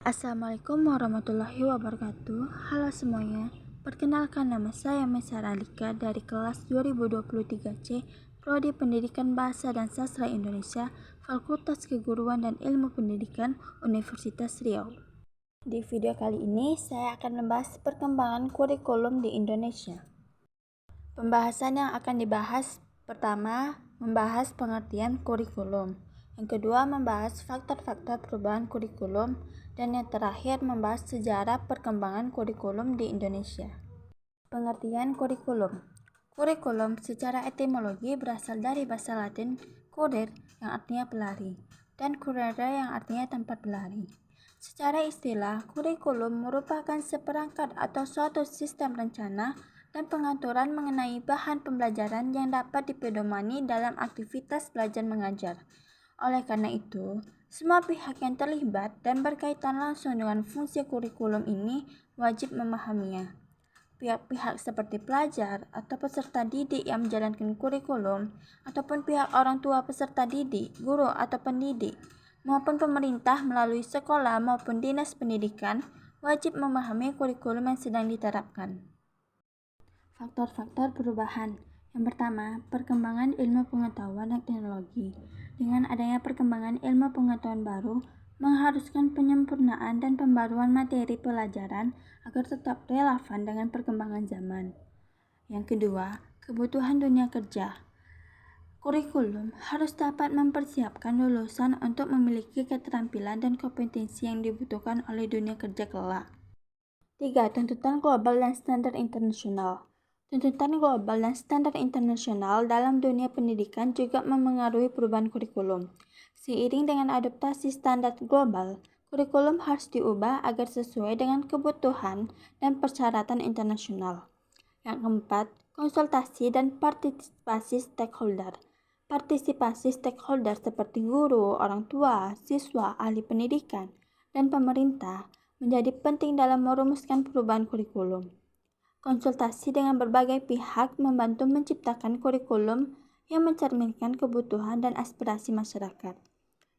Assalamualaikum warahmatullahi wabarakatuh. Halo semuanya, perkenalkan nama saya Mesa Ralika dari kelas 2023C, Prodi Pendidikan Bahasa dan Sastra Indonesia, Fakultas Keguruan dan Ilmu Pendidikan, Universitas Riau. Di video kali ini, saya akan membahas perkembangan kurikulum di Indonesia. Pembahasan yang akan dibahas pertama, membahas pengertian kurikulum. Yang kedua, membahas faktor-faktor perubahan kurikulum. Dan yang terakhir, membahas sejarah perkembangan kurikulum di Indonesia. Pengertian kurikulum. Kurikulum secara etimologi berasal dari bahasa Latin curir yang artinya pelari dan curere yang artinya tempat berlari. Secara istilah, kurikulum merupakan seperangkat atau suatu sistem rencana dan pengaturan mengenai bahan pembelajaran yang dapat dipedomani dalam aktivitas belajar mengajar. Oleh karena itu, semua pihak yang terlibat dan berkaitan langsung dengan fungsi kurikulum ini wajib memahaminya. Pihak-pihak seperti pelajar atau peserta didik yang menjalankan kurikulum, ataupun pihak orang tua peserta didik, guru atau pendidik, maupun pemerintah melalui sekolah maupun dinas pendidikan, wajib memahami kurikulum yang sedang diterapkan. Faktor-faktor perubahan. Yang pertama, perkembangan ilmu pengetahuan dan teknologi. Dengan adanya perkembangan ilmu pengetahuan baru, mengharuskan penyempurnaan dan pembaruan materi pelajaran agar tetap relevan dengan perkembangan zaman. Yang kedua, kebutuhan dunia kerja. Kurikulum harus dapat mempersiapkan lulusan untuk memiliki keterampilan dan kompetensi yang dibutuhkan oleh dunia kerja kelak. 3. Tuntutan global dan standar internasional. Tuntutan global dan standar internasional dalam dunia pendidikan juga memengaruhi perubahan kurikulum. Seiring dengan adaptasi standar global, kurikulum harus diubah agar sesuai dengan kebutuhan dan persyaratan internasional. Yang keempat, konsultasi dan partisipasi stakeholder. Partisipasi stakeholder seperti guru, orang tua, siswa, ahli pendidikan, dan pemerintah menjadi penting dalam merumuskan perubahan kurikulum. Konsultasi dengan berbagai pihak membantu menciptakan kurikulum yang mencerminkan kebutuhan dan aspirasi masyarakat.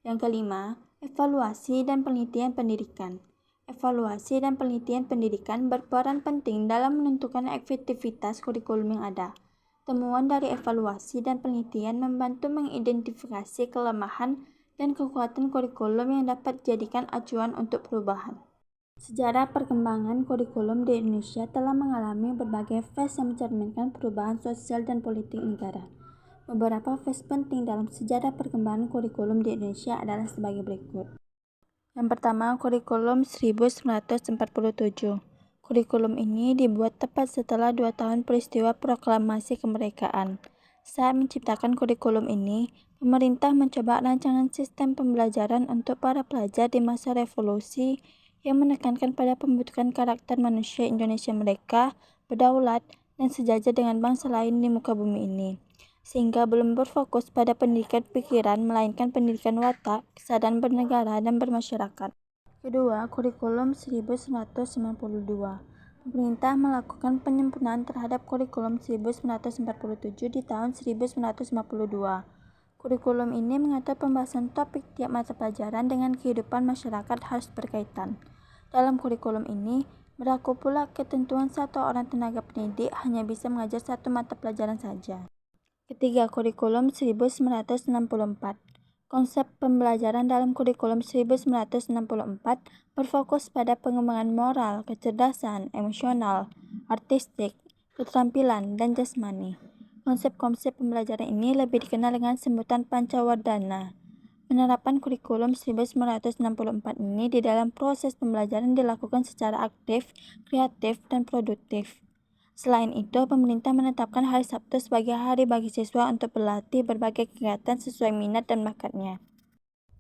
Yang kelima, evaluasi dan penelitian pendidikan. Evaluasi dan penelitian pendidikan berperan penting dalam menentukan efektivitas kurikulum yang ada. Temuan dari evaluasi dan penelitian membantu mengidentifikasi kelemahan dan kekuatan kurikulum yang dapat dijadikan acuan untuk perubahan. Sejarah perkembangan kurikulum di Indonesia telah mengalami berbagai fase yang mencerminkan perubahan sosial dan politik negara. Beberapa fase penting dalam sejarah perkembangan kurikulum di Indonesia adalah sebagai berikut. Yang pertama, kurikulum 1947. Kurikulum ini dibuat tepat setelah 2 tahun peristiwa proklamasi kemerdekaan. Saat menciptakan kurikulum ini, pemerintah mencoba rancangan sistem pembelajaran untuk para pelajar di masa revolusi yang menekankan pada pembentukan karakter manusia Indonesia merdeka, berdaulat, dan sejajar dengan bangsa lain di muka bumi ini, sehingga belum berfokus pada pendidikan pikiran melainkan pendidikan watak, kesadaran bernegara dan bermasyarakat. Kedua, kurikulum 1992. Pemerintah melakukan penyempurnaan terhadap kurikulum 1947 di tahun 1952. Kurikulum ini mengatur pembahasan topik tiap mata pelajaran dengan kehidupan masyarakat harus berkaitan. Dalam kurikulum ini, berlaku pula ketentuan satu orang tenaga pendidik hanya bisa mengajar satu mata pelajaran saja. Ketiga, kurikulum 1964. Konsep pembelajaran dalam kurikulum 1964 berfokus pada pengembangan moral, kecerdasan, emosional, artistik, keterampilan, dan jasmani. Konsep-konsep pembelajaran ini lebih dikenal dengan sebutan Pancawardhana. Penerapan kurikulum 1964 ini di dalam proses pembelajaran dilakukan secara aktif, kreatif, dan produktif. Selain itu, pemerintah menetapkan hari Sabtu sebagai hari bagi siswa untuk berlatih berbagai kegiatan sesuai minat dan bakatnya.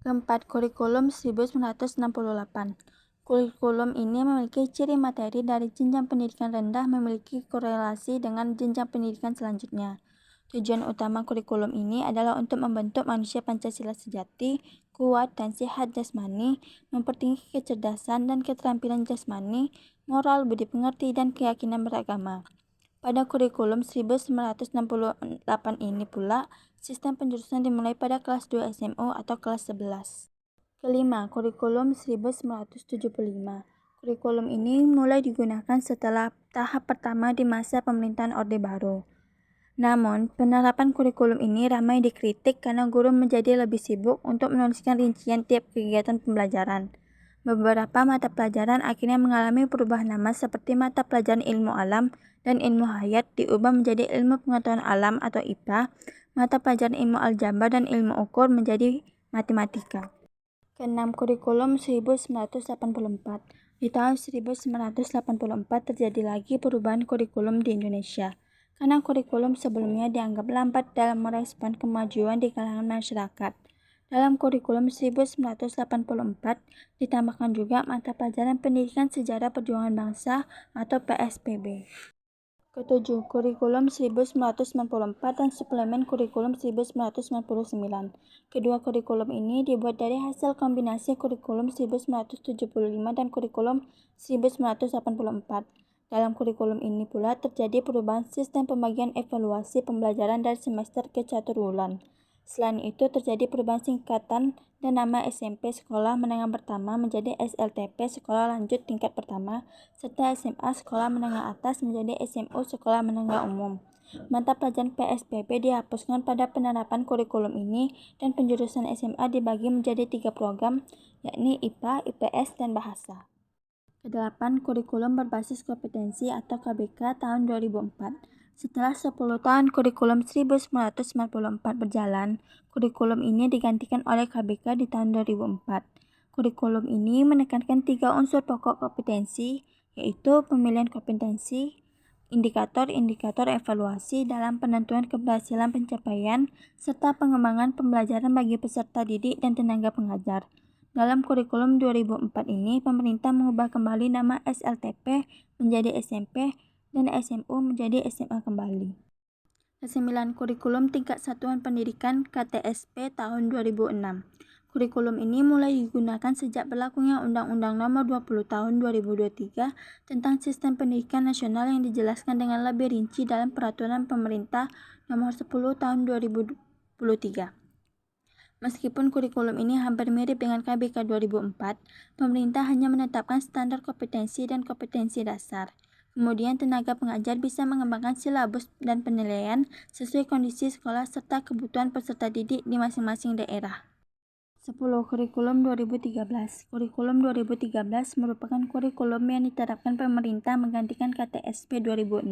Keempat, kurikulum 1968. Kurikulum ini memiliki ciri materi dari jenjang pendidikan rendah memiliki korelasi dengan jenjang pendidikan selanjutnya. Tujuan utama kurikulum ini adalah untuk membentuk manusia Pancasila sejati, kuat dan sehat jasmani, mempertinggi kecerdasan dan keterampilan jasmani, moral, budi pengerti, dan keyakinan beragama. Pada kurikulum 1968 ini pula, sistem penjurusan dimulai pada kelas 2 SMU atau kelas 11. Kelima, kurikulum 1975. Kurikulum ini mulai digunakan setelah tahap pertama di masa pemerintahan Orde Baru. Namun, penerapan kurikulum ini ramai dikritik karena guru menjadi lebih sibuk untuk menuliskan rincian tiap kegiatan pembelajaran. Beberapa mata pelajaran akhirnya mengalami perubahan nama seperti mata pelajaran ilmu alam dan ilmu hayat diubah menjadi ilmu pengetahuan alam atau IPA, mata pelajaran ilmu aljabar dan ilmu ukur menjadi matematika. Keenam, kurikulum 1984. Di tahun 1984 terjadi lagi perubahan kurikulum di Indonesia, karena kurikulum sebelumnya dianggap lambat dalam merespon kemajuan di kalangan masyarakat. Dalam kurikulum 1984 ditambahkan juga mata pelajaran pendidikan sejarah perjuangan bangsa atau PSPB. Ketujuh, kurikulum 1994 dan suplemen kurikulum 1999. Kedua kurikulum ini dibuat dari hasil kombinasi kurikulum 1975 dan kurikulum 1984. Dalam kurikulum ini pula terjadi perubahan sistem pembagian evaluasi pembelajaran dari semester ke catur bulan. Selain itu terjadi perubahan singkatan dan nama SMP Sekolah Menengah Pertama menjadi SLTP Sekolah Lanjut Tingkat Pertama, serta SMA Sekolah Menengah Atas menjadi SMU Sekolah Menengah Umum. Mata pelajaran PSBB dihapuskan pada penerapan kurikulum ini dan penjurusan SMA dibagi menjadi 3 program, yakni IPA, IPS, dan Bahasa. Kedelapan, kurikulum berbasis kompetensi atau KBK tahun 2004. Setelah 10 tahun kurikulum 1994 berjalan, kurikulum ini digantikan oleh KBK di tahun 2004. Kurikulum ini menekankan 3 unsur pokok kompetensi, yaitu pemilihan kompetensi, indikator-indikator evaluasi dalam penentuan keberhasilan pencapaian, serta pengembangan pembelajaran bagi peserta didik dan tenaga pengajar. Dalam kurikulum 2004 ini, pemerintah mengubah kembali nama SLTP menjadi SMP dan SMU menjadi SMA kembali. Kesembilan, kurikulum tingkat satuan pendidikan KTSP tahun 2006. Kurikulum ini mulai digunakan sejak berlakunya Undang-Undang Nomor 20 Tahun 2023 tentang Sistem Pendidikan Nasional yang dijelaskan dengan lebih rinci dalam Peraturan Pemerintah Nomor 10 Tahun 2023. Meskipun kurikulum ini hampir mirip dengan KBK 2004, pemerintah hanya menetapkan standar kompetensi dan kompetensi dasar. Kemudian tenaga pengajar bisa mengembangkan silabus dan penilaian sesuai kondisi sekolah serta kebutuhan peserta didik di masing-masing daerah. 10. Kurikulum 2013. Kurikulum 2013 merupakan kurikulum yang diterapkan pemerintah menggantikan KTSP 2006.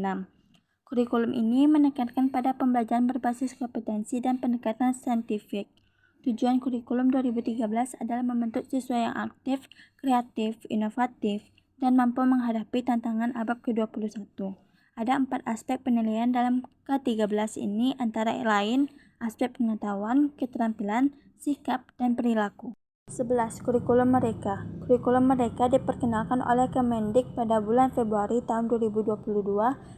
Kurikulum ini menekankan pada pembelajaran berbasis kompetensi dan pendekatan saintifik. Tujuan kurikulum 2013 adalah membentuk siswa yang aktif, kreatif, inovatif, dan mampu menghadapi tantangan abad ke-21. Ada 4 aspek penilaian dalam K13 ini, antara lain aspek pengetahuan, keterampilan, sikap, dan perilaku. 11. Kurikulum Merdeka. Kurikulum Merdeka diperkenalkan oleh Kemendik pada bulan Februari tahun 2022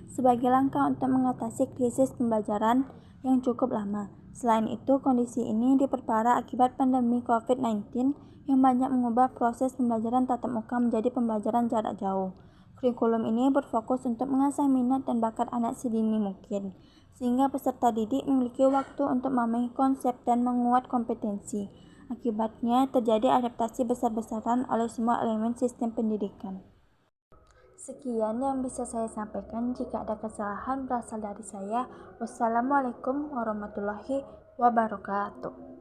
sebagai langkah untuk mengatasi krisis pembelajaran yang cukup lama. Selain itu, kondisi ini diperparah akibat pandemi COVID-19 yang banyak mengubah proses pembelajaran tatap muka menjadi pembelajaran jarak jauh. Kurikulum ini berfokus untuk mengasah minat dan bakat anak sedini mungkin, sehingga peserta didik memiliki waktu untuk memahami konsep dan menguat kompetensi. Akibatnya, terjadi adaptasi besar-besaran oleh semua elemen sistem pendidikan. Sekian yang bisa saya sampaikan. Jika ada kesalahan berasal dari saya. Wassalamualaikum warahmatullahi wabarakatuh.